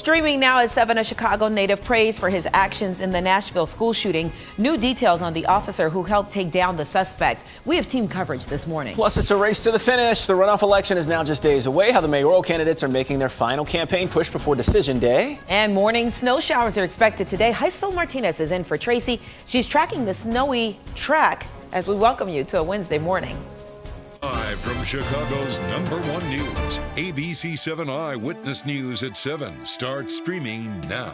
Streaming now is 7, a Chicago native praised for his actions in the Nashville school shooting. New details on the officer who helped take down the suspect. We have team coverage this morning. Plus, it's a race to the finish. The runoff election is now just days away. How the mayoral candidates are making their final campaign push before Decision Day. And morning snow showers are expected today. Heisel Martinez is in for Tracy. She's tracking the snowy track as we welcome you to a Wednesday morning. Live from Chicago's #1 news, ABC7 Eyewitness News at 7 starts streaming now.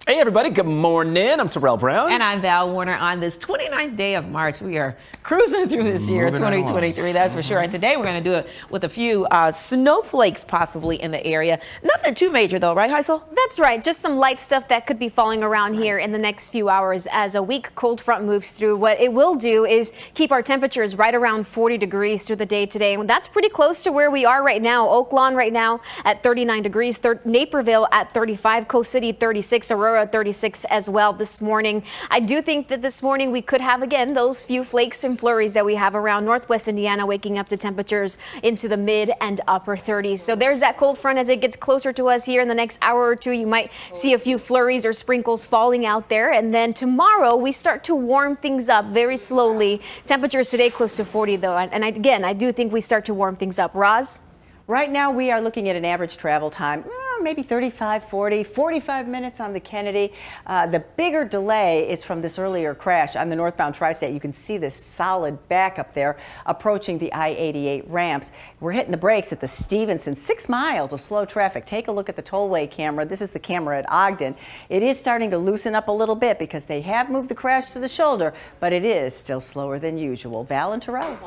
Hey everybody, good morning. I'm Terrell Brown. And I'm Val Warner. On this 29th day of March, we are cruising through this year, 2023, that's for sure. And today we're going to do it with a few snowflakes possibly in the area. Nothing too major though, right, Heisel? That's right. Just some light stuff that could be falling around here in the next few hours as a weak cold front moves through. What it will do is keep our temperatures right around 40 degrees through the day today. And that's pretty close to where we are right now. Oak Lawn right now at 39 degrees, Naperville at 35, Coast City 36, Aurora 36 as well this morning. I do think that this morning we could have again those few flakes and flurries that we have around Northwest Indiana, waking up to temperatures into the mid and upper 30s. So there's that cold front as it gets closer to us here in the next hour or two. You might see a few flurries or sprinkles falling out there. And then tomorrow we start to warm things up very slowly. Temperatures today close to 40 though. And again, I do think we start to warm things up. Roz? Right now we are looking at an average travel time, maybe 35, 40, 45 minutes on the Kennedy. The bigger delay is from this earlier crash on the northbound tri-state. You can see this solid backup there approaching the I-88 ramps. We're hitting the brakes at the Stevenson, 6 miles of slow traffic. Take a look at the tollway camera. This is the camera at Ogden. It is starting to loosen up a little bit because they have moved the crash to the shoulder, but it is still slower than usual. Val and Terrell.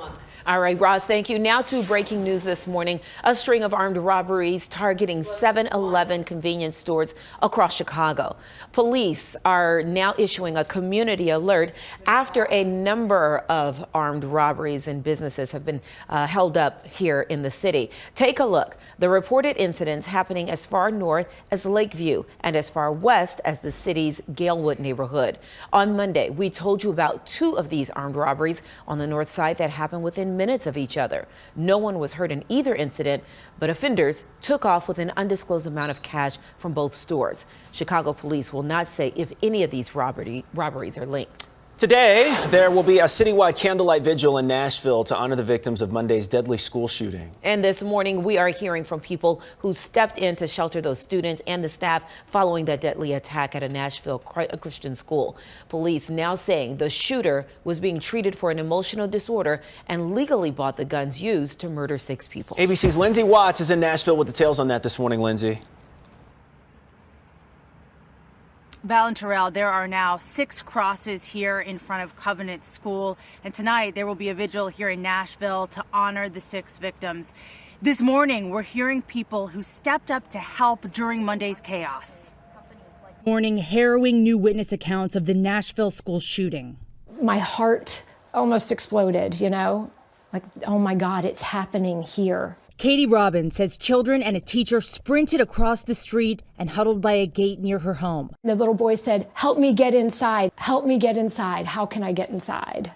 All right, Roz, thank you. Now to breaking news this morning. A string of armed robberies targeting 7-Eleven convenience stores across Chicago. Police are now issuing a community alert after a number of armed robberies and businesses have been held up here in the city. Take a look. The reported incidents happening as far north as Lakeview and as far west as the city's Galewood neighborhood. On Monday, we told you about 2 of these armed robberies on the north side that happened within minutes of each other. No one was hurt in either incident, but offenders took off with an undisclosed amount of cash from both stores. Chicago police will not say if any of these robberies are linked. Today, there will be a citywide candlelight vigil in Nashville to honor the victims of Monday's deadly school shooting. And this morning, we are hearing from people who stepped in to shelter those students and the staff following that deadly attack at a Nashville Christian school. Police now saying the shooter was being treated for an emotional disorder and legally bought the guns used to murder 6 people. ABC's Lindsay Watts is in Nashville with details on that this morning. Lindsay. Val and Terrell, there are now 6 crosses here in front of Covenant School, and tonight there will be a vigil here in Nashville to honor the 6 victims. This morning, we're hearing people who stepped up to help during Monday's chaos. Morning, harrowing new witness accounts of the Nashville school shooting. My heart almost exploded, you know, like, oh my God, it's happening here. Katie Robbins says children and a teacher sprinted across the street and huddled by a gate near her home. The little boy said, help me get inside. Help me get inside. How can I get inside?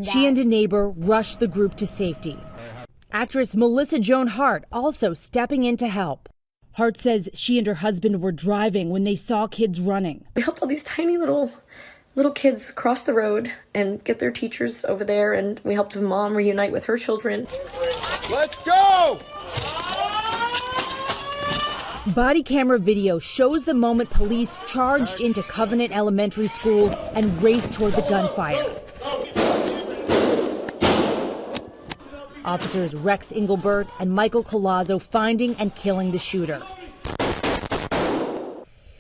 She and a neighbor rushed the group to safety. Actress Melissa Joan Hart also stepping in to help. Hart says she and her husband were driving when they saw kids running. We helped all these tiny little kids cross the road and get their teachers over there, and we helped a mom reunite with her children. Let's go! Body camera video shows the moment police charged into Covenant Elementary School and raced toward the gunfire. Officers Rex Engelbert and Michael Colazzo finding and killing the shooter.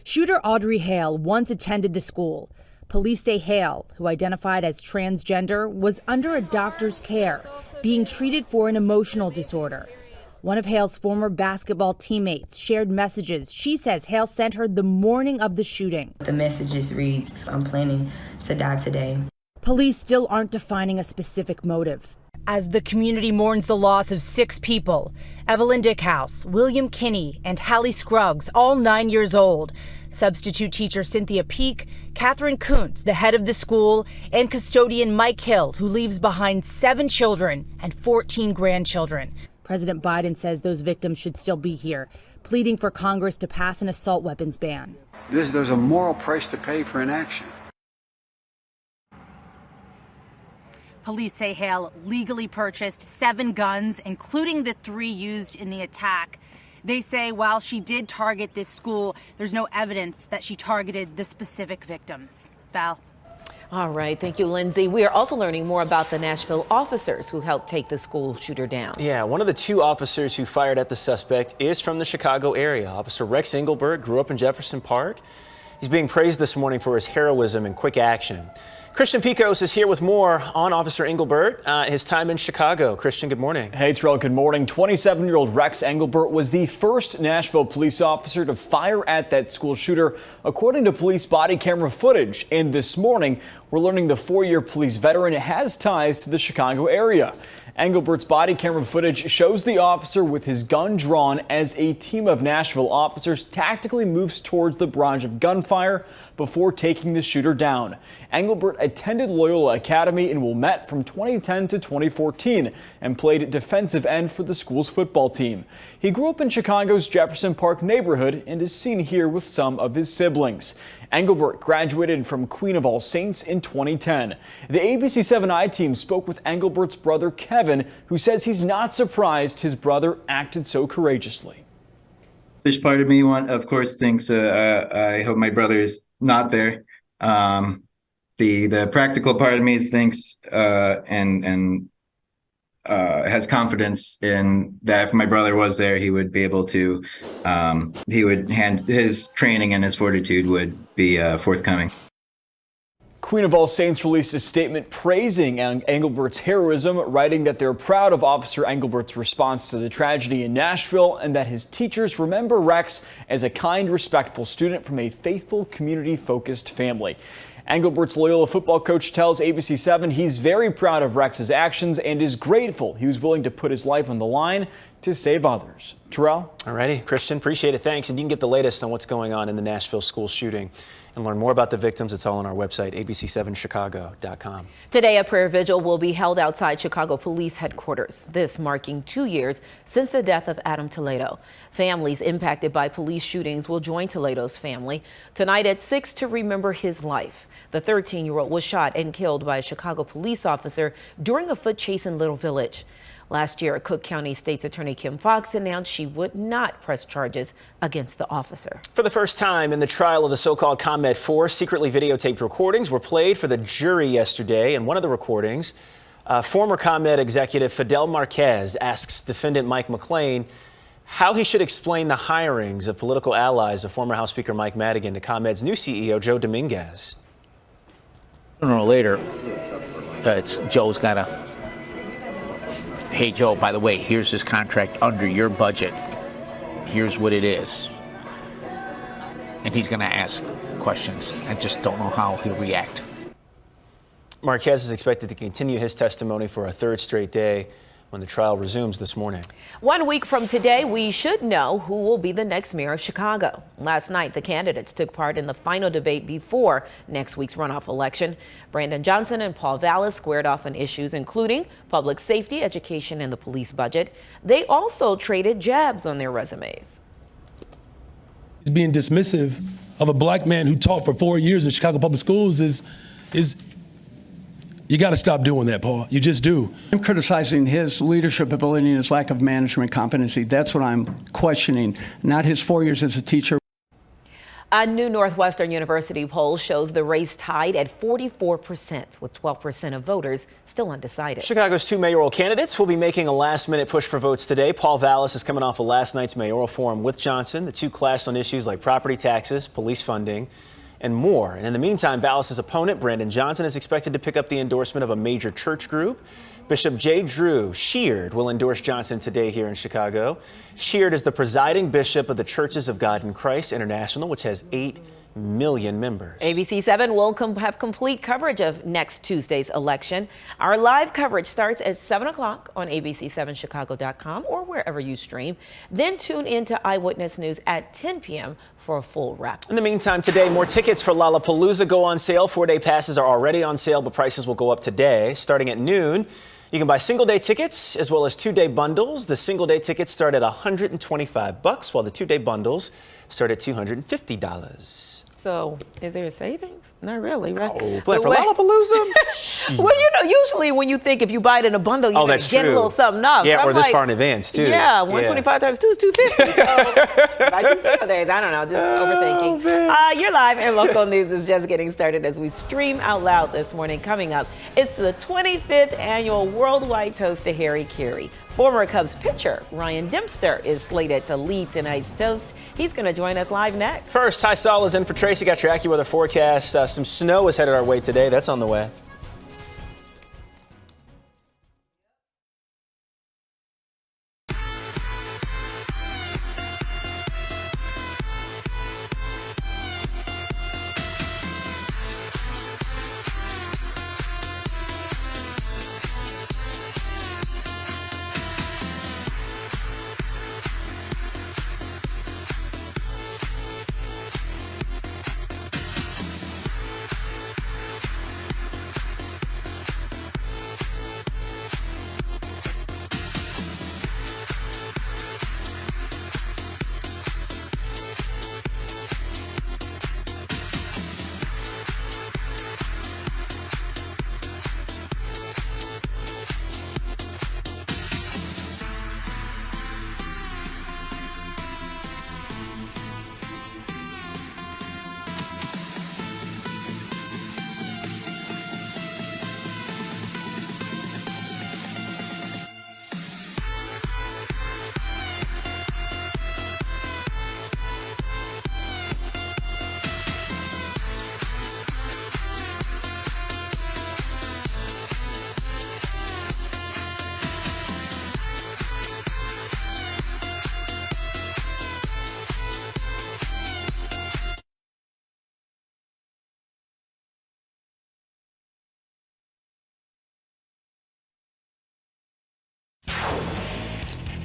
Shooter Audrey Hale once attended the school. Police say Hale, who identified as transgender, was under a doctor's care, being treated for an emotional disorder. One of Hale's former basketball teammates shared messages she says Hale sent her the morning of the shooting. The messages reads, I'm planning to die today. Police still aren't defining a specific motive. As the community mourns the loss of 6 people, Evelyn Dickhouse, William Kinney, and Hallie Scruggs, all 9 years old, substitute teacher Cynthia Peak, Catherine Kuntz, the head of the school, and custodian Mike Hill, who leaves behind 7 children and 14 grandchildren. President Biden says those victims should still be here, pleading for Congress to pass an assault weapons ban. There's a moral price to pay for inaction. Police say Hale legally purchased 7 guns, including the 3 used in the attack. They say while she did target this school, there's no evidence that she targeted the specific victims. Val. All right. Thank you, Lindsay. We are also learning more about the Nashville officers who helped take the school shooter down. Yeah, one of the 2 officers who fired at the suspect is from the Chicago area. Officer Rex Engelbert grew up in Jefferson Park. He's being praised this morning for his heroism and quick action. Christian Picos is here with more on Officer Engelbert, his time in Chicago. Christian, good morning. Hey, Terrell, good morning. 27-year-old Rex Engelbert was the first Nashville police officer to fire at that school shooter, according to police body camera footage. And this morning, we're learning the 4-year police veteran has ties to the Chicago area. Engelbert's body camera footage shows the officer with his gun drawn as a team of Nashville officers tactically moves towards the barrage of gunfire before taking the shooter down. Engelbert attended Loyola Academy in Wilmette from 2010 to 2014 and played defensive end for the school's football team. He grew up in Chicago's Jefferson Park neighborhood and is seen here with some of his siblings. Engelbert graduated from Queen of All Saints in 2010. The ABC7 I-team spoke with Engelbert's brother Kevin, who says he's not surprised his brother acted so courageously. There's part of me, of course, thinks I hope my brother is not there. The practical part of me thinks and has confidence in that if my brother was there, he would be able to, his training and his fortitude would be forthcoming. Queen of All Saints released a statement praising Engelbert's heroism, writing that they're proud of Officer Engelbert's response to the tragedy in Nashville and that his teachers remember Rex as a kind, respectful student from a faithful, community-focused family. Engelbert's Loyola football coach tells ABC7 he's very proud of Rex's actions and is grateful he was willing to put his life on the line to save others. Terrell? All righty, Christian, appreciate it. Thanks. And you can get the latest on what's going on in the Nashville school shooting and learn more about the victims. It's all on our website, abc7chicago.com. Today, a prayer vigil will be held outside Chicago Police Headquarters, this marking 2 years since the death of Adam Toledo. Families impacted by police shootings will join Toledo's family tonight at 6 to remember his life. The 13-year-old was shot and killed by a Chicago police officer during a foot chase in Little Village. Last year, Cook County State's Attorney Kim Foxx announced she would not press charges against the officer. For the first time in the trial of the so-called ComEd 4, secretly videotaped recordings were played for the jury yesterday. In one of the recordings, former ComEd executive Fidel Marquez asks defendant Mike McLean how he should explain the hirings of political allies of former House Speaker Mike Madigan to ComEd's new CEO, Joe Dominguez. Sooner or later, Joe's got to, hey, Joe, by the way, here's this contract under your budget. Here's what it is. And he's going to ask questions. I just don't know how he'll react. Marquez is expected to continue his testimony for a third straight day when the trial resumes this morning. 1 week from today, we should know who will be the next mayor of Chicago. Last night, the candidates took part in the final debate before next week's runoff election. Brandon Johnson and Paul Vallis squared off on issues including public safety, education, and the police budget. They also traded jabs on their resumes. Being dismissive of a black man who taught for 4 years in Chicago public schools is you got to stop doing that, Paul. You just do. I'm criticizing his leadership ability and his lack of management competency. That's what I'm questioning, not his 4 years as a teacher. A new Northwestern University poll shows the race tied at 44%, with 12% of voters still undecided. Chicago's 2 mayoral candidates will be making a last-minute push for votes today. Paul Vallis is coming off of last night's mayoral forum with Johnson. The two clashed on issues like property taxes, police funding, and more. And in the meantime, Vallis' opponent, Brandon Johnson, is expected to pick up the endorsement of a major church group. Bishop J. Drew Sheard will endorse Johnson today here in Chicago. Sheard is the presiding bishop of the Churches of God in Christ International, which has 8 million members. ABC7 will have complete coverage of next Tuesday's election. Our live coverage starts at 7 o'clock on abc7chicago.com or wherever you stream. Then tune in to Eyewitness News at 10 p.m. for a full wrap. In the meantime, today, more tickets for Lollapalooza go on sale. 4-day passes are already on sale, but prices will go up today. Starting at noon, You can buy single-day tickets as well as two-day bundles. The single-day tickets start at $125, while the two-day bundles start at $250. So, is there a savings? Not really, right? Oh, plan for Lollapalooza? Well, you know, usually when you think if you buy it in a bundle, you're going to get a little something off. Yeah, so or this far in advance, too. Yeah, 125 times 2 is 250. So, buy 2 single days. I don't know, just overthinking. You're live, and local news is just getting started as we stream out loud this morning. Coming up, it's the 25th annual Worldwide Toast to Harry Carey. Former Cubs pitcher Ryan Dempster is slated to lead tonight's toast. He's going to join us live next. First, Hi Sol is in for Tracy. Got your AccuWeather forecast. Some snow is headed our way today. That's on the way.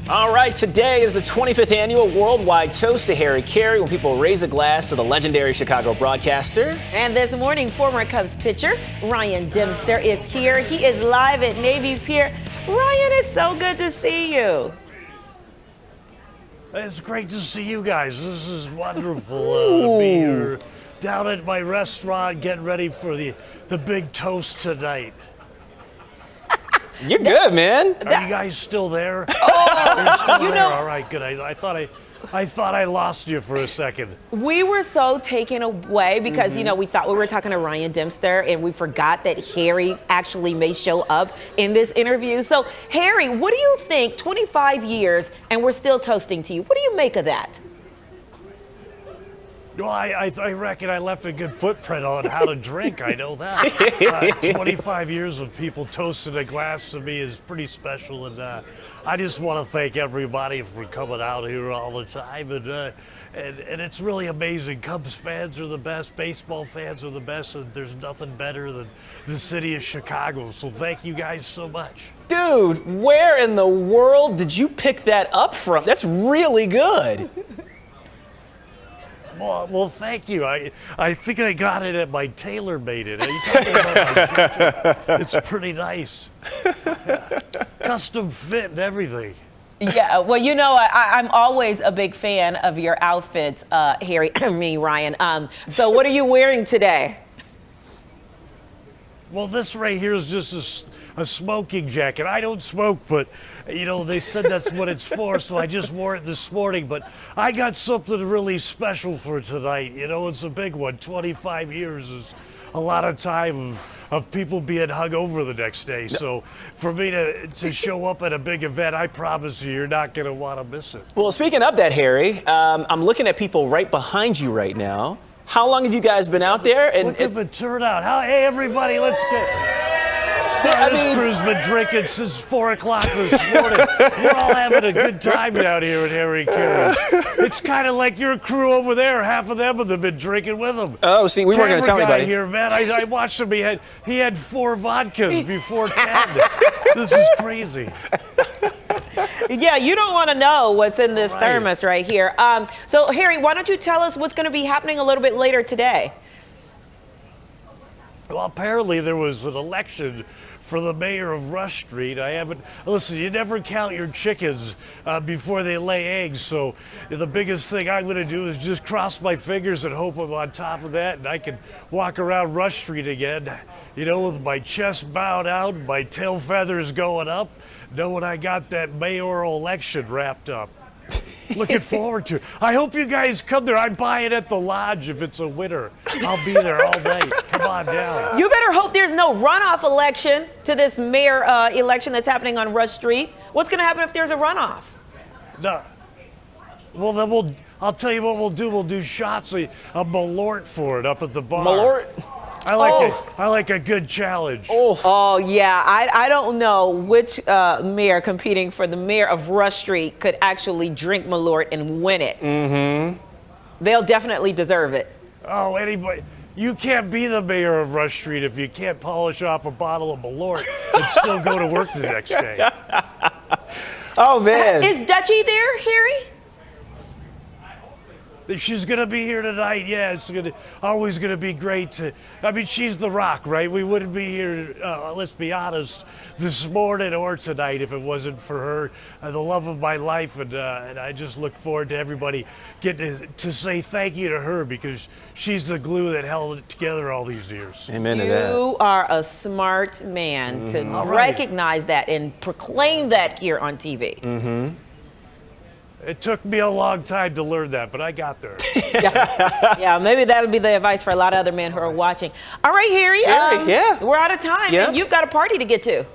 All right, today is the 25th annual Worldwide Toast to Harry Carey, when people raise a glass to the legendary Chicago broadcaster. And this morning, former Cubs pitcher Ryan Dempster is here. He is live at Navy Pier. Ryan, it's so good to see you. It's great to see you guys. This is wonderful to be here down at my restaurant getting ready for the big toast tonight. You're good, man. Are you guys still there? Oh, You're still you there. know, All right, good. I thought I lost you for a second. we were so taken away because, you know, we thought we were talking to Ryan Dempster and we forgot that Harry actually may show up in this interview. So, Harry, what do you think? 25 years and we're still toasting to you. What do you make of that? Well, I reckon I left a good footprint on how to drink. I know that. 25 years of people toasting a glass to me is pretty special, and I just want to thank everybody for coming out here all the time. And it's really amazing. Cubs fans are the best. Baseball fans are the best, and there's nothing better than the city of Chicago. So thank you guys so much. Dude, where in the world did you pick that up from? That's really good. Well, thank you. I think I got it at my tailor made it. Are you talking about my jacket? It's pretty nice. Custom fit and everything. Yeah, well, you know, I'm always a big fan of your outfits, Harry, Ryan. So what are you wearing today? Well, this right here is just a smoking jacket. I don't smoke, but, you know, they said that's what it's for, so I just wore it this morning. But I got something really special for tonight. You know, it's a big one. 25 years is a lot of time of people being hung over the next day. So for me to show up at a big event, I promise you're not going to want to miss it. Well, speaking of that, Harry, I'm looking at people right behind you right now. How long have you guys been out there? And look at the turnout. Hey, everybody, let's get... This crew's been drinking since 4 o'clock this morning. We're all having a good time down here at Harry Carey's. It's kind of like your crew over there. Half of them have been drinking with them. Oh, see, we weren't going to tell anybody. Here, man. I watched him. He had 4 vodkas before 10. This is crazy. Yeah, you don't want to know what's in this thermos right here. So, Harry, why don't you tell us what's going to be happening a little bit later today? Well, apparently there was an election for the mayor of Rush Street. I haven't, listen, you never count your chickens before they lay eggs, so the biggest thing I'm going to do is just cross my fingers and hope I'm on top of that and I can walk around Rush Street again, you know, with my chest bowed out, my tail feathers going up, knowing I got that mayoral election wrapped up. Looking forward to it. I hope you guys come there. I'd buy it at the lodge if it's a winter. I'll be there all day. Come on down. You better hope there's no runoff election to this mayor election that's happening on Rush Street. What's going to happen if there's a runoff? No. Well, then I'll tell you what we'll do. We'll do shots of Malort for it up at the bar. Malort? I like a good challenge. Oh yeah, I don't know which mayor competing for the mayor of Rush Street could actually drink Malort and win it. Mm-hmm. They'll definitely deserve it. Oh, anybody. You can't be the mayor of Rush Street if you can't polish off a bottle of Malort and still go to work the next day. Oh, man. Is Dutchie there, Harry? She's gonna be here tonight. Yeah, it's always gonna be great. I mean, she's the Rock, right? We wouldn't be here. Let's be honest, this morning or tonight if it wasn't for her, the love of my life, and I just look forward to everybody getting to say thank you to her because she's the glue that held it together all these years. Amen to that. You are a smart man to recognize that and proclaim that here on TV. Mm-hmm. It took me a long time to learn that, but I got there. Yeah, maybe that'll be the advice for a lot of other men who are watching. All right, Harry. Yeah. We're out of time, and you've got a party to get to.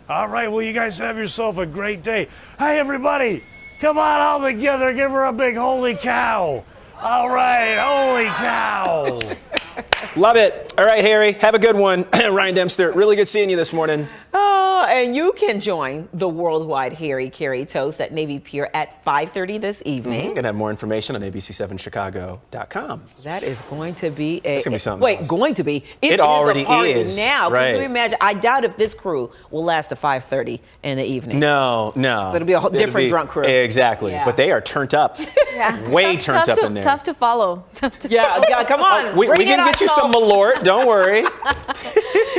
All right, well, you guys have yourself a great day. Hey, everybody, come on all together. Give her a big holy cow. All right, holy cow. Love it. All right, Harry, have a good one. Ryan Dempster, really good seeing you this morning. Oh, and you can join the worldwide Harry Carey Toast at Navy Pier at 5:30 this evening. Going to have more information on ABC7Chicago.com. That is going to be It's going to be something Wait, else. going to be? It is already a party is. now. Right. Can you imagine? I doubt if this crew will last to 5:30 in the evening. No. So it'll be a whole different drunk crew. Exactly. Yeah. But they are turned up. Way turned up in there. Tough to follow. Yeah, come on. We can get you some Malort. Don't worry.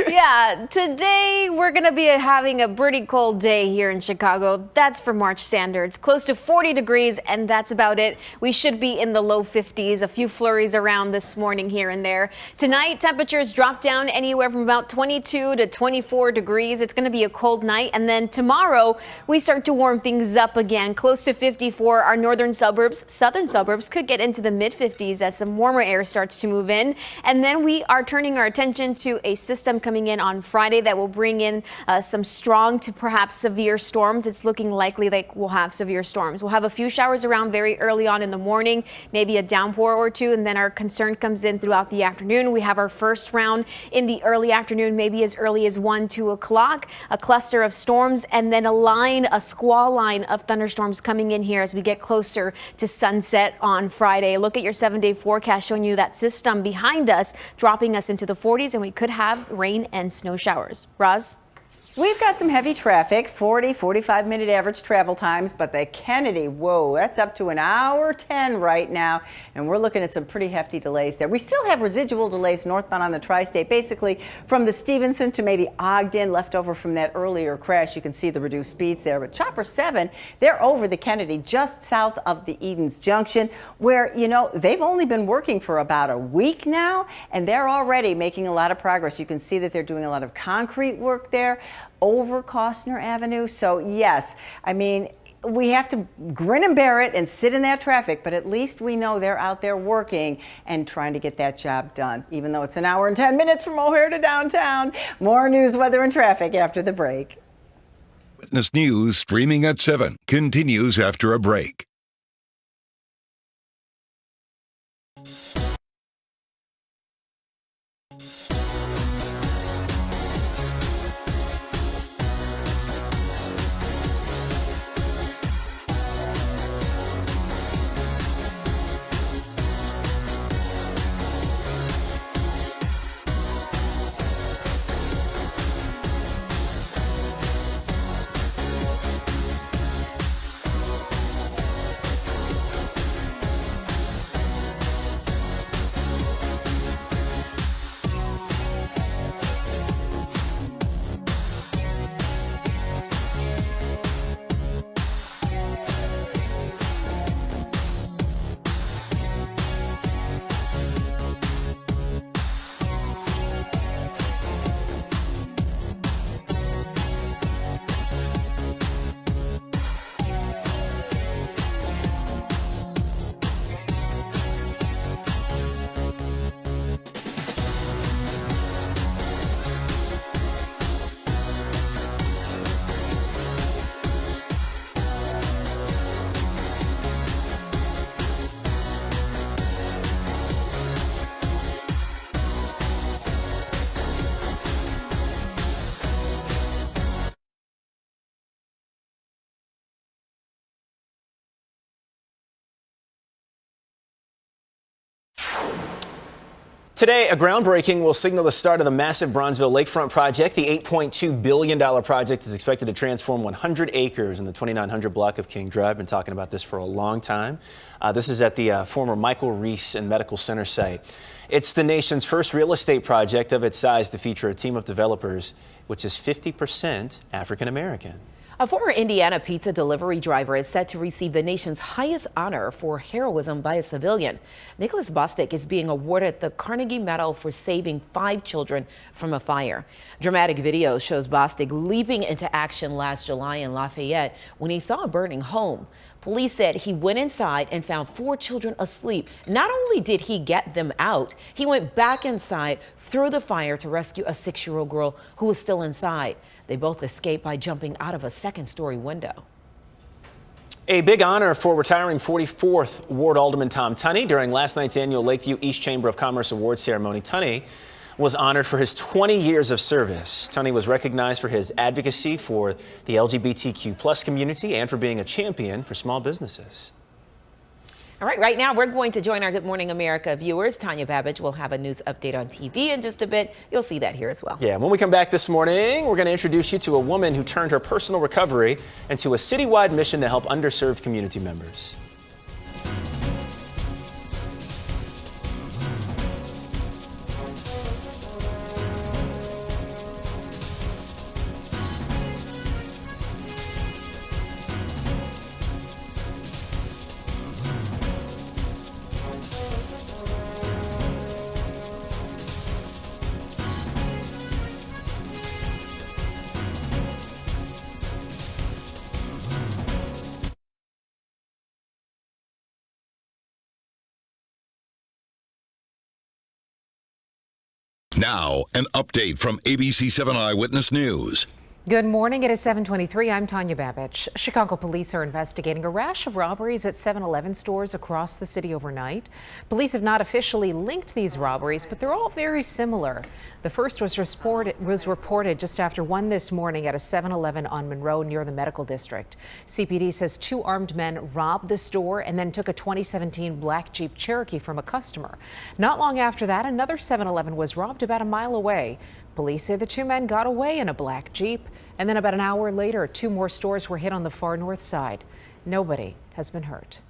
Yeah, today we're going to be having a pretty cold day here in Chicago. That's for March standards. Close to 40 degrees, and that's about it. We should be in the low 50s. A few flurries around this morning here and there. Tonight, temperatures drop down anywhere from about 22 to 24 degrees. It's going to be a cold night. And then tomorrow, we start to warm things up again. Close to 54. Our northern suburbs, southern suburbs could get into the mid-50s as some warmer air starts to move in. And then we are turning our attention to a system coming in on Friday that will bring in some strong to perhaps severe storms. It's looking likely like we'll have severe storms. We'll have a few showers around very early on in the morning, maybe a downpour or two, and then our concern comes in throughout the afternoon. We have our first round in the early afternoon, maybe as early as 1, 2 o'clock, a cluster of storms, and then a squall line of thunderstorms coming in here as we get closer to sunset on Friday. Look at your 7-day forecast showing you that system behind us, dropping us into the 40s, and we could have rain and snow showers. Roz? We've got some heavy traffic, 45-minute average travel times, but the Kennedy, whoa, that's up to an hour 10 right now, and we're looking at some pretty hefty delays there. We still have residual delays northbound on the tri-state, basically from the Stevenson to maybe Ogden, left over from that earlier crash. You can see the reduced speeds there, but Chopper 7, they're over the Kennedy, just south of the Edens Junction, where, you know, they've only been working for about a week now, and they're already making a lot of progress. You can see that they're doing a lot of concrete work there over Costner Avenue. So yes, I mean, we have to grin and bear it and sit in that traffic, but at least we know they're out there working and trying to get that job done, even though it's an hour and 10 minutes from O'Hare to downtown. More news, weather, and traffic after the break. Eyewitness News streaming at 7 continues after a break. Today, a groundbreaking will signal the start of the massive Bronzeville Lakefront project. The $8.2 billion project is expected to transform 100 acres in the 2900 block of King Drive. Been talking about this for a long time. This is at the former Michael Reese and Medical Center site. It's the nation's first real estate project of its size to feature a team of developers, which is 50% African American. A former Indiana pizza delivery driver is set to receive the nation's highest honor for heroism by a civilian. Nicholas Bostic is being awarded the Carnegie Medal for saving 5 children from a fire. Dramatic video shows Bostic leaping into action last July in Lafayette when he saw a burning home. Police said he went inside and found 4 children asleep. Not only did he get them out, he went back inside through the fire to rescue a 6-year-old girl who was still inside. They both escaped by jumping out of a second-story window. A big honor for retiring 44th Ward Alderman Tom Tunney during last night's annual Lakeview East Chamber of Commerce Awards ceremony. Tunney was honored for his 20 years of service. Tunney was recognized for his advocacy for the LGBTQ+ community and for being a champion for small businesses. All right now we're going to join our Good Morning America viewers. Tanya Babbage will have a news update on TV in just a bit. You'll see that here as well. Yeah, when we come back this morning, we're going to introduce you to a woman who turned her personal recovery into a citywide mission to help underserved community members. Now, an update from ABC7 Eyewitness News. Good morning. It is 7:23. I'm Tanya Babbage. Chicago police are investigating a rash of robberies at 7-Eleven stores across the city overnight. Police have not officially linked these robberies, but they're all very similar. The first was reported just after 1 this morning at a 7-Eleven on Monroe near the medical district. CPD says 2 armed men robbed the store and then took a 2017 black Jeep Cherokee from a customer. Not long after that, another 7-Eleven was robbed about a mile away. Police say the 2 men got away in a black Jeep, and then about an hour later, 2 more stores were hit on the far north side. Nobody has been hurt.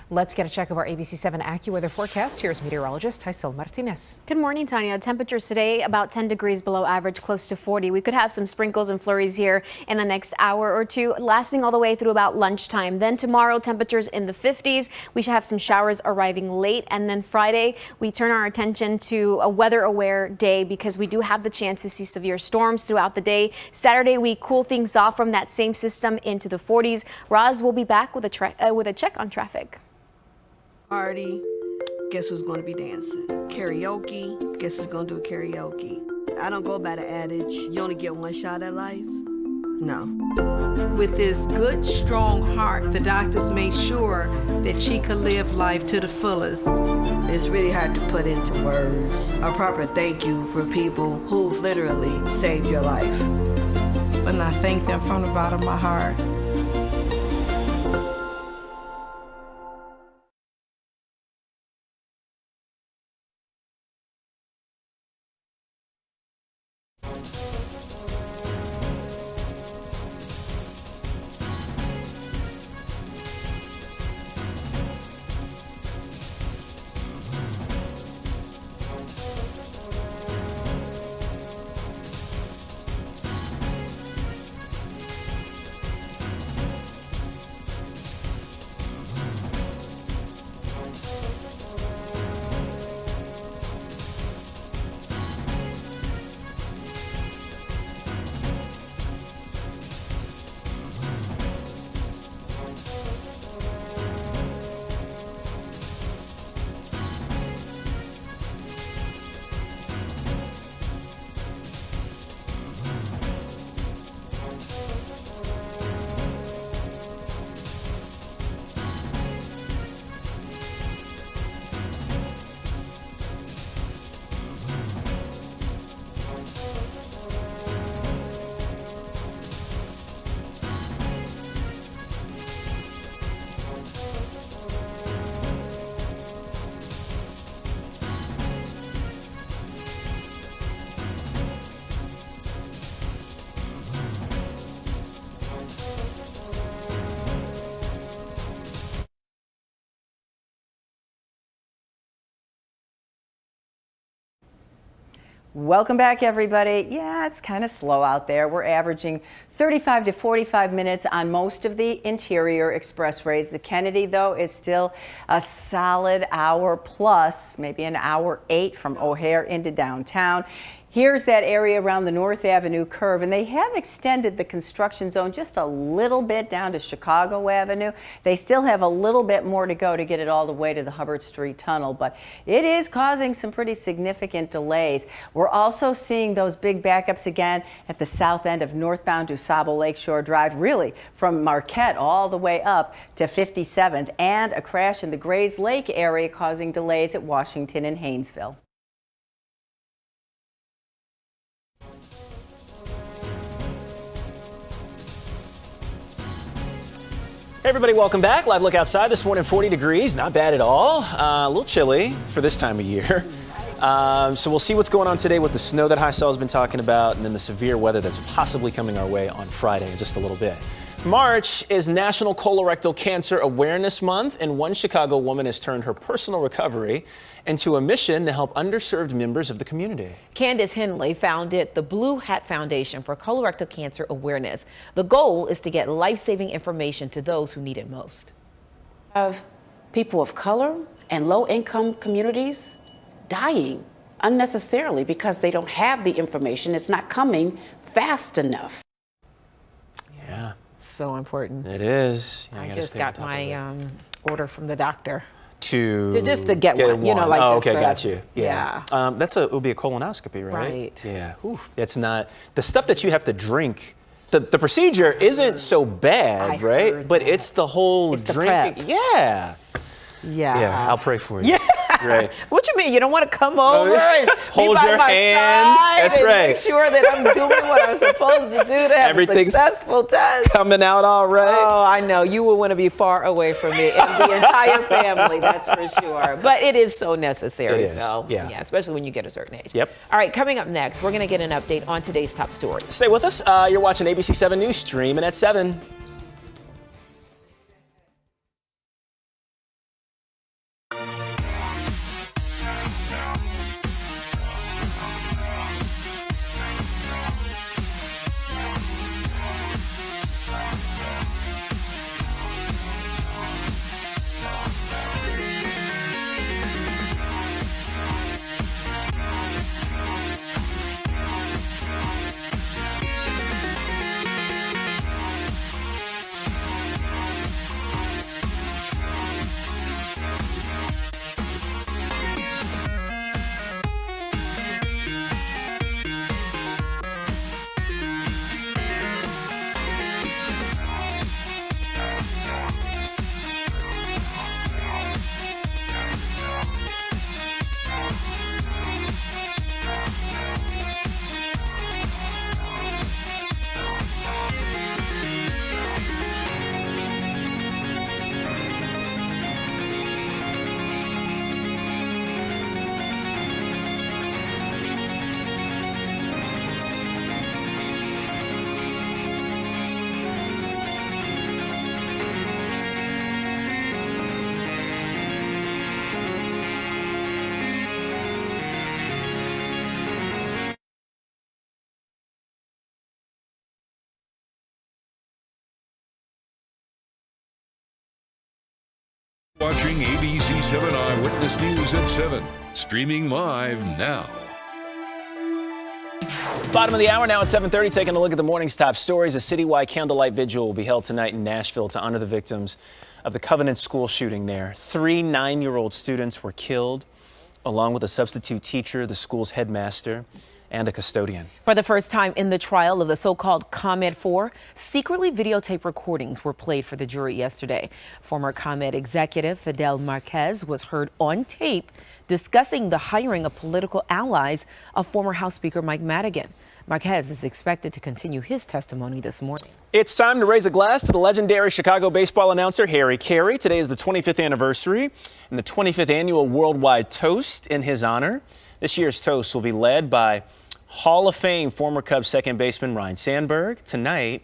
Let's get a check of our ABC7 AccuWeather forecast. Here's meteorologist Jaisol Martinez. Good morning, Tanya. Temperatures today about 10 degrees below average, close to 40. We could have some sprinkles and flurries here in the next hour or two, lasting all the way through about lunchtime. Then tomorrow, temperatures in the 50s. We should have some showers arriving late. And then Friday, we turn our attention to a weather-aware day because we do have the chance to see severe storms throughout the day. Saturday, we cool things off from that same system into the 40s. Roz will be back with a check on traffic. Party, guess who's going to be dancing? Karaoke, guess who's going to do karaoke? I don't go by the adage, you only get one shot at life. No. With this good, strong heart, the doctors made sure that she could live life to the fullest. It's really hard to put into words a proper thank you for people who've literally saved your life. And I thank them from the bottom of my heart. Welcome back, everybody. Yeah, it's kind of slow out there. We're averaging 35 to 45 minutes on most of the interior expressways. The Kennedy, though, is still a solid hour plus, maybe an hour 8 from O'Hare into downtown. Here's that area around the North Avenue curve, and they have extended the construction zone just a little bit down to Chicago Avenue. They still have a little bit more to go to get it all the way to the Hubbard Street Tunnel, but it is causing some pretty significant delays. We're also seeing those big backups again at the south end of northbound DuSable Lakeshore Drive, really from Marquette all the way up to 57th, and a crash in the Grays Lake area causing delays at Washington and Haynesville. Hey everybody, welcome back. Live look outside this morning, 40 degrees, not bad at all. A little chilly for this time of year. So we'll see what's going on today with the snow that Hysel has been talking about, and then the severe weather that's possibly coming our way on Friday in just a little bit. March is National Colorectal Cancer Awareness Month, and one Chicago woman has turned her personal recovery into a mission to help underserved members of the community. Candace Henley founded the Blue Hat Foundation for Colorectal Cancer Awareness. The goal is to get life-saving information to those who need it most. Of people of color and low-income communities dying unnecessarily because they don't have the information. It's not coming fast enough. Yeah. So important. It is. I just got my order from the doctor. Just to get one, you know, like oh, just okay, to, got you. Yeah. It would be a colonoscopy, right? Right. Yeah. Oof. It's not the stuff that you have to drink. The procedure isn't so bad, right? But it's the whole drinking. Yeah. Yeah. I'll pray for you. Yeah. Right. What you mean? You don't want to come over and hold be by your my hand? side That's and right. make sure that I'm doing what I'm supposed to do to have Everything's a successful test. Coming out all right. Oh, I know. You will want to be far away from me and the entire family, that's for sure. But it is so necessary. It is. So, yeah, especially when you get a certain age. Yep. All right, coming up next, we're going to get an update on today's top story. Stay with us. You're watching ABC7 News, streaming at 7. Watching ABC7 Eyewitness News at 7. Streaming live now. Bottom of the hour now at 7:30, taking a look at the morning's top stories. A citywide candlelight vigil will be held tonight in Nashville to honor the victims of the Covenant school shooting there. 3 9-year-old students were killed, along with a substitute teacher, the school's headmaster, and a custodian. For the first time in the trial of the so-called ComEd 4, secretly videotape recordings were played for the jury yesterday. Former ComEd executive Fidel Marquez was heard on tape discussing the hiring of political allies of former House Speaker Mike Madigan. Marquez is expected to continue his testimony this morning. It's time to raise a glass to the legendary Chicago baseball announcer Harry Carey. Today is the 25th anniversary and the 25th annual worldwide toast in his honor. This year's toast will be led by Hall of Fame former Cubs second baseman Ryan Sandberg tonight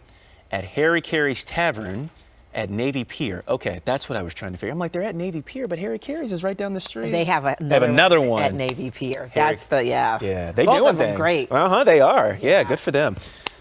at Harry Carey's Tavern at Navy Pier. Okay, that's what I was trying to figure. I'm like, they're at Navy Pier, but Harry Caray's is right down the street. They have another one at Navy Pier. That's the, Yeah, they both doing of them things. great. They are. Yeah, good for them.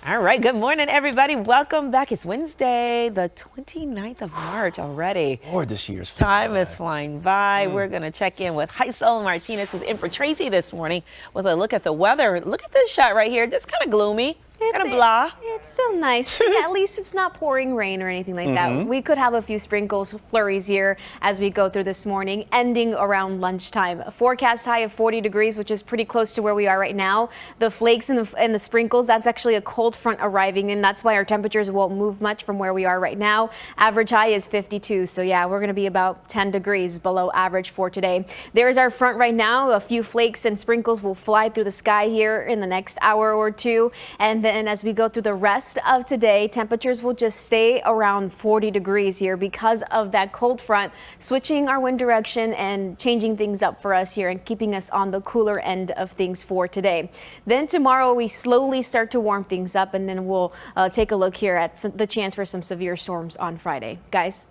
All right, good morning, everybody. Welcome back. It's Wednesday, the 29th of March already. Lord, this year's time is flying by. We're going to check in with Heisel Martinez, who's in for Tracy this morning, with a look at the weather. Look at this shot right here. Just kind of gloomy. Kind of blah. It's still nice. Yeah, at least it's not pouring rain or anything like that. We could have a few sprinkles, flurries here as we go through this morning, ending around lunchtime. A forecast high of 40 degrees, which is pretty close to where we are right now. The flakes and the sprinkles, that's actually a cold front arriving, and that's why our temperatures won't move much from where we are right now. Average high is 52, so yeah, we're going to be about 10 degrees below average for today. There's our front right now. A few flakes and sprinkles will fly through the sky here in the next hour or two, and then as we go through the rest of today, temperatures will just stay around 40 degrees here because of that cold front switching our wind direction and changing things up for us here and keeping us on the cooler end of things for today. Then tomorrow we slowly start to warm things up, and then we'll take a look here at the chance for some severe storms on Friday. Guys?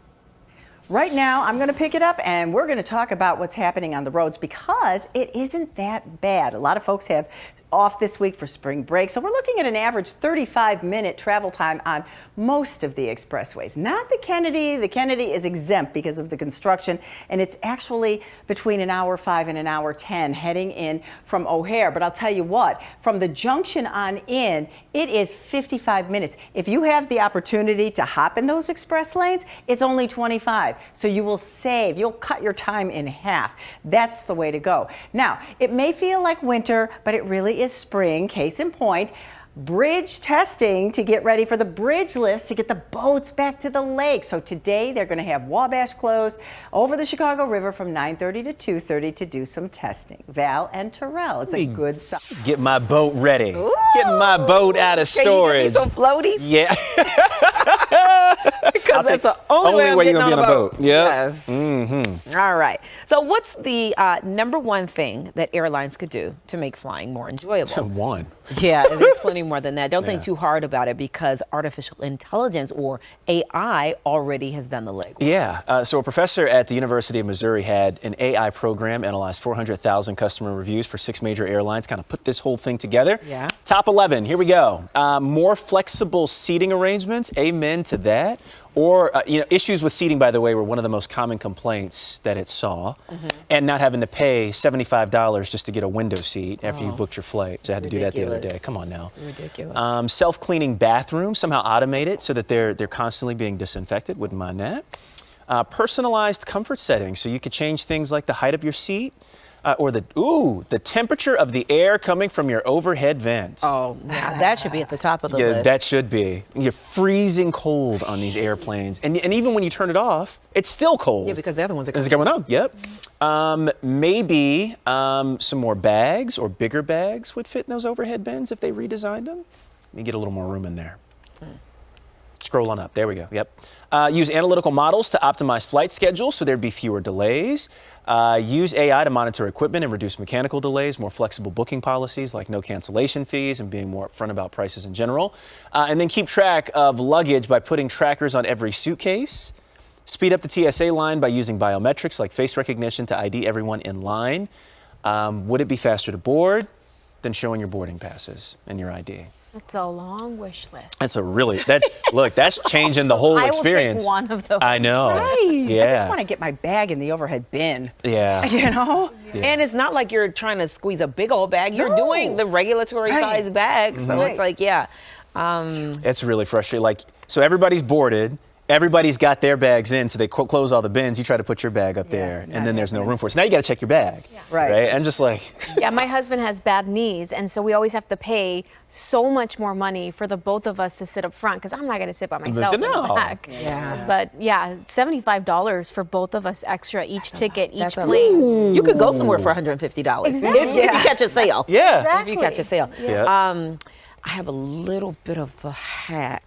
Right now, I'm going to pick it up and we're going to talk about what's happening on the roads because it isn't that bad. A lot of folks have off this week for spring break, so we're looking at an average 35-minute travel time on most of the expressways. Not the Kennedy. The Kennedy is exempt because of the construction, and it's actually between an hour 5 and an hour 10 heading in from O'Hare. But I'll tell you what, from the junction on in, it is 55 minutes. If you have the opportunity to hop in those express lanes, it's only 25. So you will save, you'll cut your time in half. That's the way to go. Now, it may feel like winter, but it really is spring. Case in point, bridge testing to get ready for the bridge lifts to get the boats back to the lake. So today they're going to have Wabash closed over the Chicago River from 9:30 to 2:30 to do some testing. Val and Terrell, it's a good sign. Get my boat ready. Ooh. Getting my boat out of storage. Can you give me some floaties? Yeah. Because that's the only way you're going to be on a boat. Yep. Yes. All right. So what's the number one thing that airlines could do to make flying more enjoyable? One. Yeah, there's plenty more than that. Don't think too hard about it because artificial intelligence or AI already has done the legwork. Yeah. So a professor at the University of Missouri had an AI program, analyzed 400,000 customer reviews for 6 major airlines, kind of put this whole thing together. Yeah. Top 11. Here we go. More flexible seating arrangements. Amen to that. Or, issues with seating, by the way, were one of the most common complaints that it saw. And not having to pay $75 just to get a window seat after you booked your flight. So I had to do that the other day. Come on now. Ridiculous. Self-cleaning bathrooms, somehow automated so that they're constantly being disinfected. Wouldn't mind that. Personalized comfort settings, so you could change things like the height of your seat. Or the temperature of the air coming from your overhead vents. Oh, yeah, that should be at the top of the list. Yeah, that should be. You're freezing cold on these airplanes. And even when you turn it off, it's still cold. Yeah, because the other ones are going up. Yep. Maybe some more bags or bigger bags would fit in those overhead bins if they redesigned them. Let me get a little more room in there. Scroll on up. There we go. Yep. Use analytical models to optimize flight schedules so there'd be fewer delays. Use AI to monitor equipment and reduce mechanical delays. More flexible booking policies like no cancellation fees and being more upfront about prices in general. And then keep track of luggage by putting trackers on every suitcase. Speed up the TSA line by using biometrics like face recognition to ID everyone in line. Would it be faster to board than showing your boarding passes and your ID? That's a long wish list. That's that's changing the whole experience. I will take one of those. I know. Right. Yeah. I just want to get my bag in the overhead bin. Yeah. You know? Yeah. And it's not like you're trying to squeeze a big old bag. You're doing the regulatory size bag. So it's like, it's really frustrating. So everybody's boarded. Everybody's got their bags in, so they close all the bins. You try to put your bag up there, and then there's no room for it. So now you got to check your bag. Yeah. Right. And just like. Yeah, my husband has bad knees, and so we always have to pay so much more money for the both of us to sit up front because I'm not going to sit by myself in the back. Yeah. But yeah, $75 for both of us extra, each ticket, each plane. You could go somewhere for $150 Exactly. if you catch a sale. Yeah. Exactly. If you catch a sale. Yeah. I have a little bit of a hack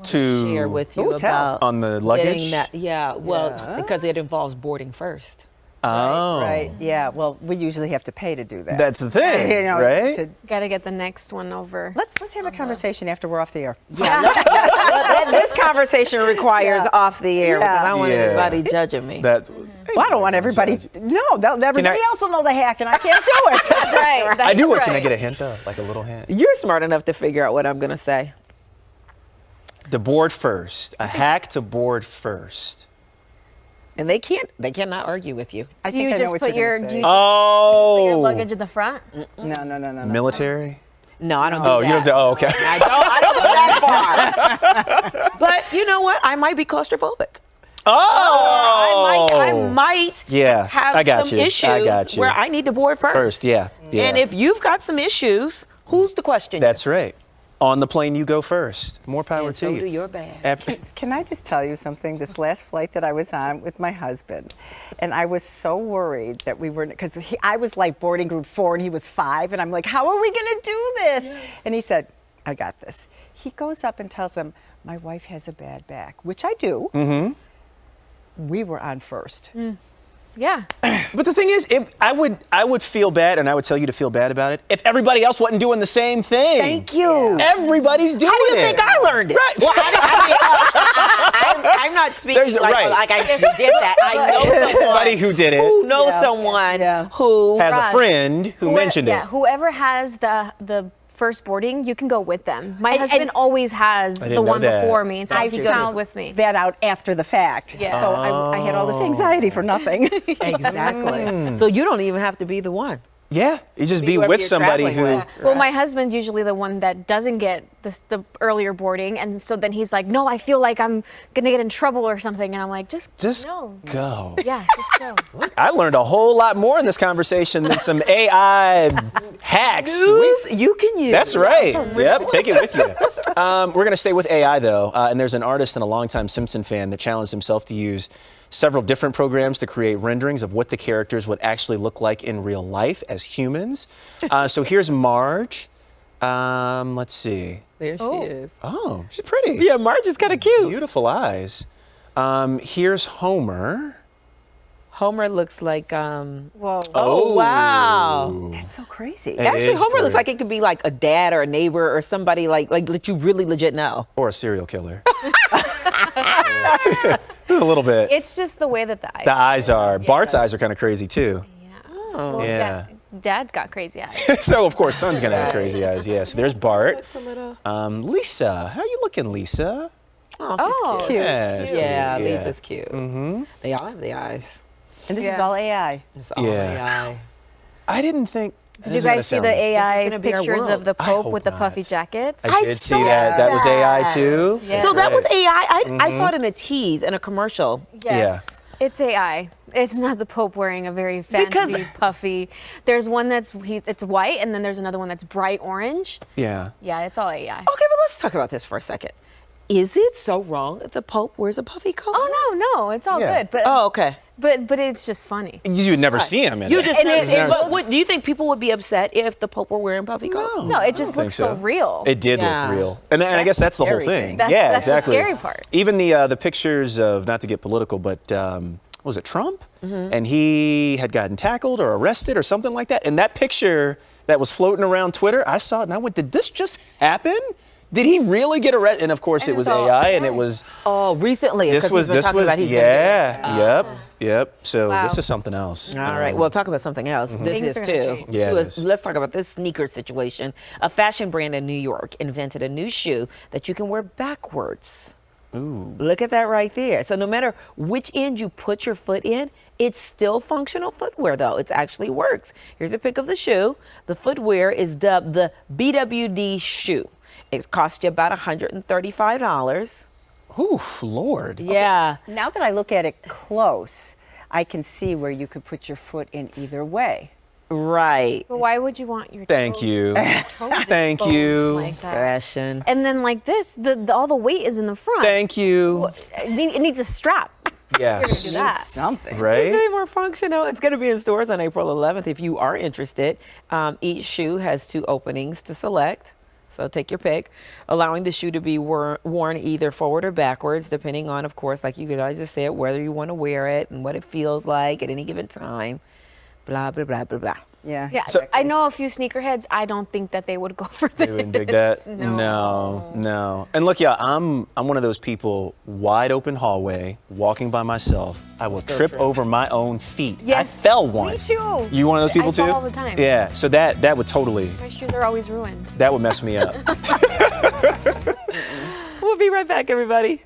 to share with you about on the luggage. getting that, because it involves boarding first. Oh. Right. Yeah. Well, we usually have to pay to do that. That's the thing, right? Got to get the next one over. Let's have a conversation after we're off the air. Yeah, this conversation requires off the air because I don't want anybody judging me. Well, I don't want everybody. No, everybody else will know the hack, and I can't do it. That's right. I do. Can I get a hint though, like a little hint? You're smart enough to figure out what I'm going to say. To board first. A hack to board first. And they cannot argue with you. Do you just put your luggage in the front? No. Military? No, I don't do that. You don't do, okay. I don't go that far. But you know what? I might be claustrophobic. I might have some issues where I need to board first. Yeah. And if you've got some issues, who's to question you? That's right. On the plane, you go first. More power to you. So do your bad. Can I just tell you something? This last flight that I was on with my husband, and I was so worried that we were, because I was like boarding group 4 and he was 5, and I'm like, how are we going to do this? Yes. And he said, I got this. He goes up and tells them, my wife has a bad back, which I do. Mm-hmm. We were on first. Yeah. But the thing is, I would feel bad, and I would tell you to feel bad about it, if everybody else wasn't doing the same thing. Thank you. Everybody's doing it. How do you think I learned it? Right. Well, I'm not speaking like I just did that. I know somebody who did it. Who knows someone who has a friend who mentioned it. Yeah, whoever has the first boarding, you can go with them. My husband always has the one before me, and so he goes with me. That out after the fact. Yeah. So I had all this anxiety for nothing. Exactly. So you don't even have to be the one. Yeah, you just be with somebody who. Yeah. Well, my husband's usually the one that doesn't get the earlier boarding, and so then he's like, "No, I feel like I'm gonna get in trouble or something," and I'm like, "Just go." Yeah, just go. Look, I learned a whole lot more in this conversation than some AI hacks. You can use. That's right. Yep, take it with you. We're gonna stay with AI though, and there's an artist and a longtime Simpson fan that challenged himself to use several different programs to create renderings of what the characters would actually look like in real life as humans. So here's Marge. Let's see. There she is. Oh, she's pretty. Yeah, Marge is kind of cute. Beautiful eyes. Here's Homer. Homer looks like whoa. Oh wow. That's so crazy. Actually, Homer looks like it could be like a dad or a neighbor or somebody like that you really legit know. Or a serial killer. A little bit. It's just the way that the eyes are. Bart's eyes are kind of crazy too. Yeah. Oh. Well, yeah. Dad's got crazy eyes. So of course, son's gonna have crazy eyes. Yeah. So there's Bart. Lisa, how you looking, Lisa? Oh, she's cute. Yeah, yeah, cute. Lisa's cute. Mm-hmm. They all have the eyes. And this is all AI. It's all AI. I didn't think. Did you guys see the AI pictures of the Pope with the puffy jackets? I did see that. That was AI too. Yeah. So that was AI. I saw it in a tease in a commercial. Yes. Yeah. It's AI. It's not the Pope wearing a very fancy, puffy. There's one it's white, and then there's another one that's bright orange. Yeah. Yeah, it's all AI. Okay, but let's talk about this for a second. Is it so wrong if the Pope wears a puffy coat? Oh no, it's all good. But okay. But it's just funny. You would never see him in you it. Just do you think people would be upset if the Pope were wearing puffy coat? No, it just looks so real. It did look real, and I guess that's the whole thing. That's exactly. the scary part. Even the pictures of, not to get political, but was it Trump? And he had gotten tackled or arrested or something like that. And that picture that was floating around Twitter, I saw it and I went, did this just happen? Did he really get arrested? And of course it was AI, and it was. Oh, recently. This was. Yep. So this is something else. All right. Well, talk about something else. This is too. Yeah. Let's talk about this sneaker situation. A fashion brand in New York invented a new shoe that you can wear backwards. Ooh. Look at that right there. So no matter which end you put your foot in, it's still functional footwear though. It actually works. Here's a pic of the shoe. The footwear is dubbed the BWD shoe. It cost you about $135. Oof, Lord. Yeah. Okay. Now that I look at it close, I can see where you could put your foot in either way. Right. But why would you want your Thank you. Thank you. Like that? Fashion. And then like this, all the weight is in the front. Thank you. It needs a strap. Yes. Do that. Something. Right? It's any more functional. It's going to be in stores on April 11th if you are interested. Each shoe has 2 openings to select. So take your pick, allowing the shoe to be worn either forward or backwards, depending on, of course, like you guys just said, whether you want to wear it and what it feels like at any given time. Blah, blah, blah, blah, blah. Yeah. Yeah, so, I know a few sneakerheads. I don't think that they would go for this. They wouldn't dig that? No. And look, yeah, I'm one of those people, wide open hallway, walking by myself. I will trip over my own feet. Yes, I fell once. Me too. You one of those people I fall too? all the time. Yeah, so that would totally. My shoes are always ruined. That would mess me up. We'll be right back, everybody.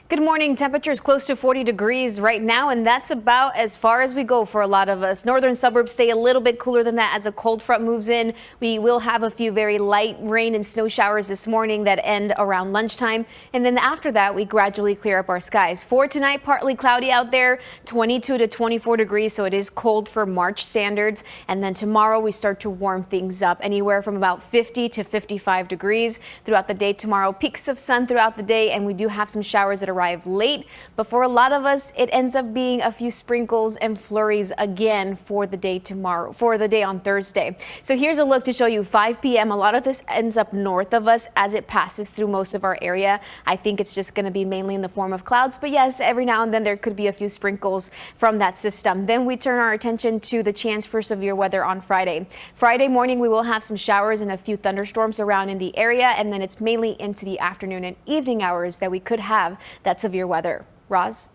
Good morning. Temperatures close to 40 degrees right now, and that's about as far as we go for a lot of us. Northern suburbs stay a little bit cooler than that as a cold front moves in. We will have a few very light rain and snow showers this morning that end around lunchtime, and then after that we gradually clear up our skies. For tonight, partly cloudy out there, 22 to 24 degrees, so it is cold for March standards. And then tomorrow we start to warm things up, anywhere from about 50 to 55 degrees throughout the day tomorrow. Peaks of sun throughout the day, and we do have some showers that arrive late, but for a lot of us it ends up being a few sprinkles and flurries again for the day tomorrow, for the day on Thursday. So here's a look to show you 5 p.m. A lot of this ends up north of us as it passes through most of our area. I think it's just going to be mainly in the form of clouds, but yes, every now and then there could be a few sprinkles from that system. Then we turn our attention to the chance for severe weather on Friday. Friday morning we will have some showers and a few thunderstorms around in the area, and then it's mainly into the afternoon and evening hours that we could have that severe weather. Roz?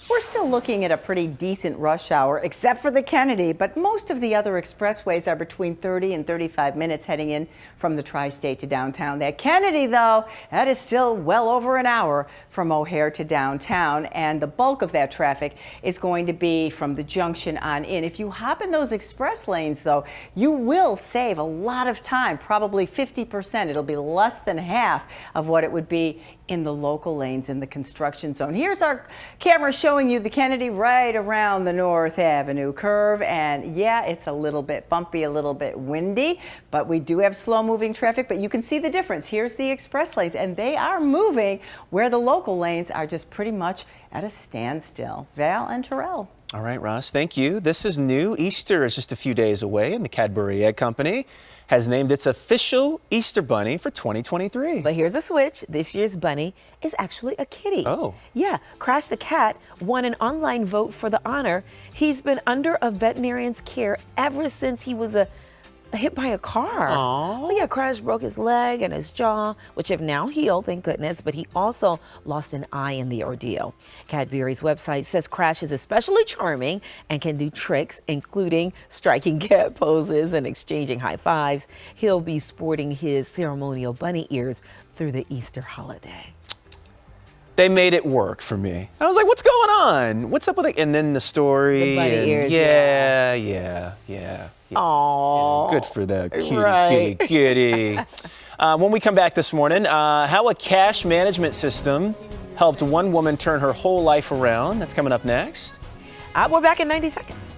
We're still looking at a pretty decent rush hour, except for the Kennedy, but most of the other expressways are between 30 and 35 minutes heading in from the tri-state to downtown. That Kennedy, though, that is still well over an hour from O'Hare to downtown, and the bulk of that traffic is going to be from the junction on in. If you hop in those express lanes, though, you will save a lot of time, probably 50%. It'll be less than half of what it would be in the local lanes in the construction zone. Here's our camera showing you the Kennedy right around the North Avenue curve, and yeah, it's a little bit bumpy, a little bit windy, but we do have slow moving traffic, but you can see the difference. Here's the express lanes, and they are moving where the local lanes are just pretty much at a standstill. Val and Terrell. All right, Ross, thank you. This is new. Easter is just a few days away, and the Cadbury Egg Company has named its official Easter bunny for 2023. But here's a switch. This year's bunny is actually a kitty. Oh. Yeah, Crash the cat won an online vote for the honor. He's been under a veterinarian's care ever since he was hit by a car. Aww. Well, yeah, Crash broke his leg and his jaw, which have now healed, thank goodness, but he also lost an eye in the ordeal. Cadbury's website says Crash is especially charming and can do tricks, including striking cat poses and exchanging high fives. He'll be sporting his ceremonial bunny ears through the Easter holiday. They made it work for me. I was like, what's going on? What's up with it? And then the story. The bunny ears, yeah. Aww. Good for the kitty, Right. kitty. When we come back this morning, how a cash management system helped one woman turn her whole life around. That's coming up next. We're back in 90 seconds.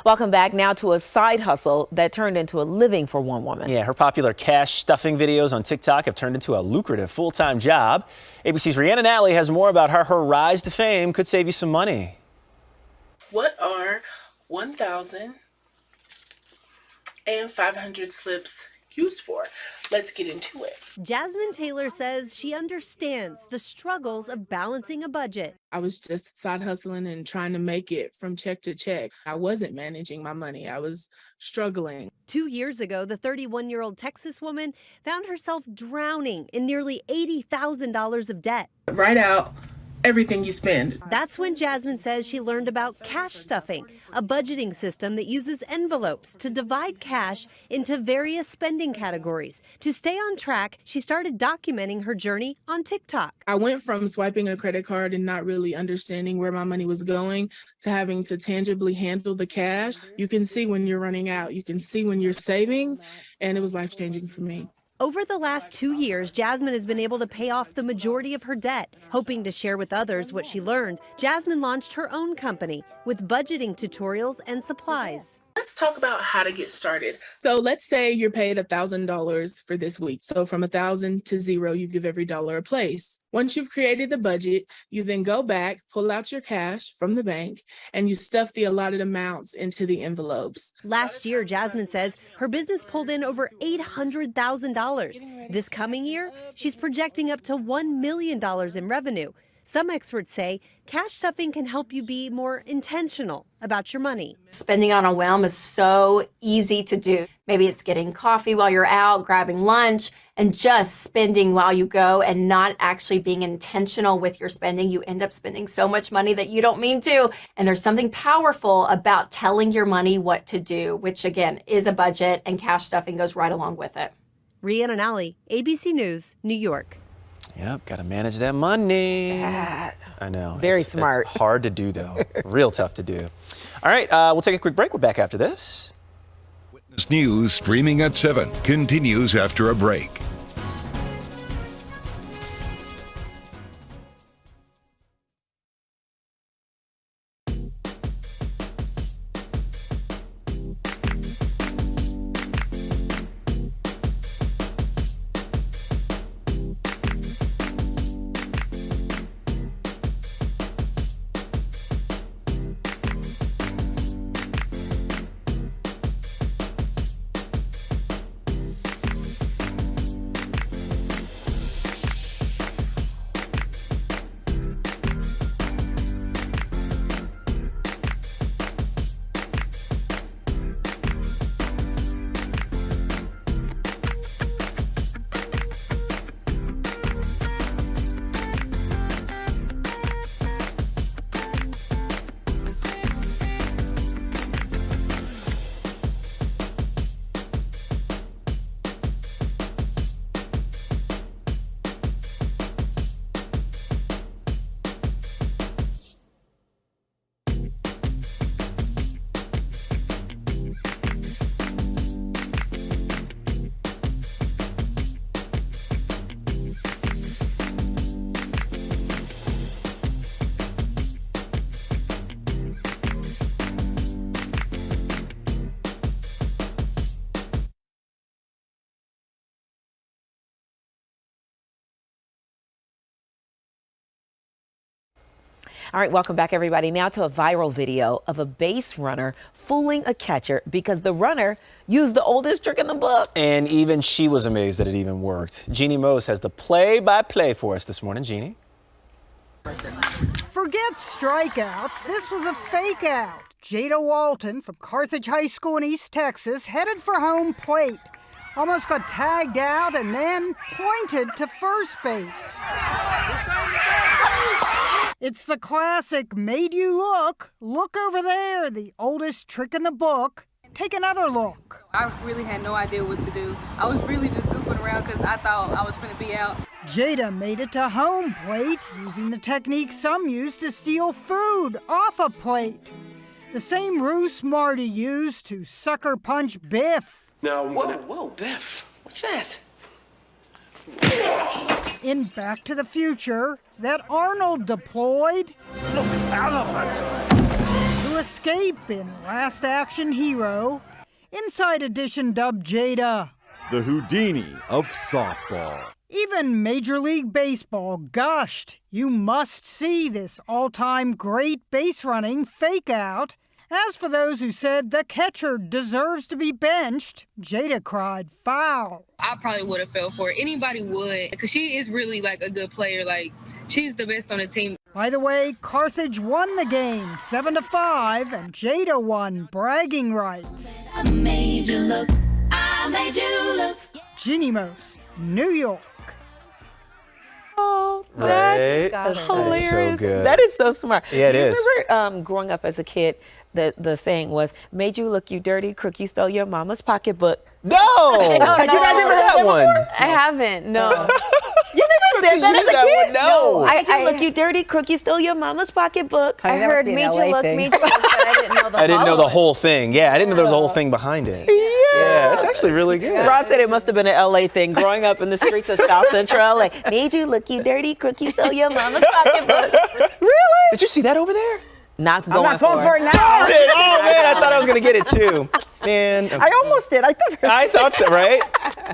Welcome back now to a side hustle that turned into a living for one woman. Yeah, her popular cash stuffing videos on TikTok have turned into a lucrative full-time job. ABC's Rhiannon Alley has more about how her rise to fame could save you some money. What are 1,000 and 500 slips used for? Let's get into it. Jasmine Taylor says she understands the struggles of balancing a budget. I was just side hustling and trying to make it from check to check. I wasn't managing my money. I was struggling. 2 years ago, the 31-year-old Texas woman found herself drowning in nearly $80,000 of debt. Write out everything you spend. That's when Jasmine says she learned about cash stuffing, a budgeting system that uses envelopes to divide cash into various spending categories. To stay on track, she started documenting her journey on TikTok. I went from swiping a credit card and not really understanding where my money was going to having to tangibly handle the cash. You can see when you're running out. You can see when you're saving, and it was life-changing for me. Over the last 2 years, Jasmine has been able to pay off the majority of her debt. Hoping to share with others what she learned, Jasmine launched her own company with budgeting tutorials and supplies. Let's talk about how to get started. So let's say you're paid $1,000 for this week. So from 1,000 to 0, you give every dollar a place. Once you've created the budget, you then go back, pull out your cash from the bank, and you stuff the allotted amounts into the envelopes. Last year, Jasmine says her business pulled in over $800,000. This coming year, she's projecting up to $1 million in revenue. Some experts say cash stuffing can help you be more intentional about your money. Spending on a whim is so easy to do. Maybe it's getting coffee while you're out, grabbing lunch, and just spending while you go and not actually being intentional with your spending. You end up spending so much money that you don't mean to. And there's something powerful about telling your money what to do, which again is a budget, and cash stuffing goes right along with it. Rhiannon Alley, ABC News, New York. Yep, got to manage that money. Bad. I know. Very smart. It's hard to do, though. Real tough to do. All right, we'll take a quick break. We're back after this. Eyewitness News streaming at 7 continues after a break. All right, welcome back, everybody. Now to a viral video of a base runner fooling a catcher because the runner used the oldest trick in the book. And even she was amazed that it even worked. Jeannie Mose has the play-by-play for us this morning. Jeannie? Forget strikeouts. This was a fake out. Jada Walton from Carthage High School in East Texas headed for home plate. Almost got tagged out and then pointed to first base. It's the classic made you look. Look over there, the oldest trick in the book. Take another look. I really had no idea what to do. I was really just goofing around because I thought I was going to be out. Jada made it to home plate using the technique some use to steal food off a plate. The same ruse Marty used to sucker punch Biff. Now, whoa, Biff, what's that? In Back to the Future, that Arnold deployed to escape in Last Action Hero. Inside Edition dubbed Jada the Houdini of softball. Even Major League Baseball gushed. You must see this all-time great base running fake out. As for those who said the catcher deserves to be benched, Jada cried foul. I probably would have fell for it. Anybody would, because she is really like a good player. Like, she's the best on the team. By the way, Carthage won the game 7-5, and Jada won bragging rights. I made you look. I made you look. Jeannie Mose, New York. Oh, that's hilarious. That is so good. That is so smart. Yeah, it is. Remember growing up as a kid, the saying was, made you look, you dirty crook, you stole your mama's pocketbook. No! Had you guys ever heard that one? I haven't, no. You never said that as a kid? No. Made you look, you dirty crook, you stole your mama's pocketbook. I heard made you look, but I didn't know the I didn't know the whole thing. Yeah, I didn't know there was a whole thing behind it. Yeah, it's actually really good. Ross said it must have been an LA thing, growing up in the streets of South Central LA. Made you look, you dirty crook, you stole your mama's pocketbook. Really? Did you see that over there? Not I'm not going for it now. Darn it! Oh man, I thought I was gonna get it too. Man, I almost did. I thought so, right?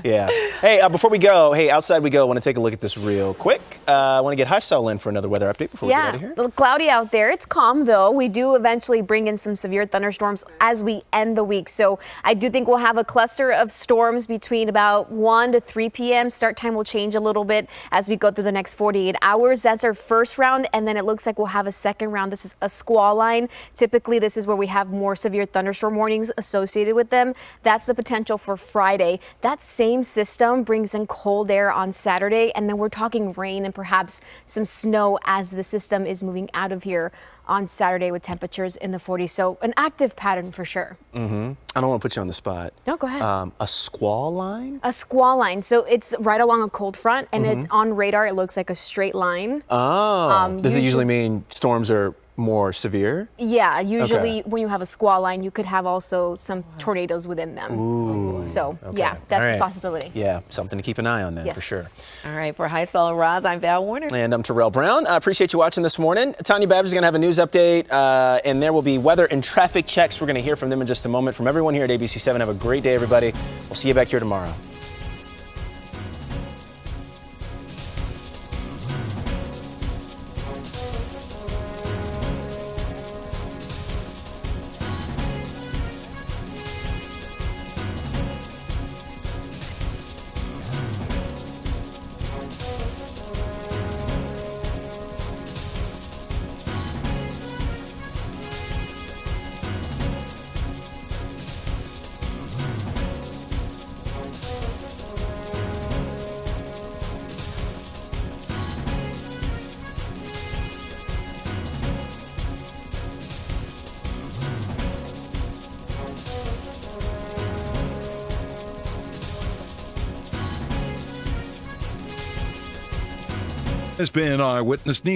Yeah. Hey, before we go, outside we go. I want to take a look at this real quick. I want to get Hysel in for another weather update before we get out of here. A little cloudy out there. It's calm though. We do eventually bring in some severe thunderstorms as we end the week. So I do think we'll have a cluster of storms between about 1 to 3 p.m. Start time will change a little bit as we go through the next 48 hours. That's our first round, and then it looks like we'll have a second round. This is a squall line. Typically, this is where we have more severe thunderstorm warnings associated with them. That's the potential for Friday. That same system brings in cold air on Saturday, and then we're talking rain and perhaps some snow as the system is moving out of here on Saturday with temperatures in the 40s. So an active pattern for sure. Mm-hmm. I don't want to put you on the spot. No, go ahead. A squall line? A squall line. So it's right along a cold front, and it's on radar. It looks like a straight line. Oh. Does it usually mean storms are more severe? Yeah, usually when you have a squall line, you could have also some tornadoes within them. Ooh. So Okay. yeah, that's All right. a possibility. Yeah, something to keep an eye on then, for sure. All right, for Hysel and Roz, I'm Val Warner. And I'm Terrell Brown. I appreciate you watching this morning. Tanya Babbage is going to have a news update, and there will be weather and traffic checks. We're going to hear from them in just a moment. From everyone here at ABC7, have a great day, everybody. We'll see you back here tomorrow. Has been Eyewitness News.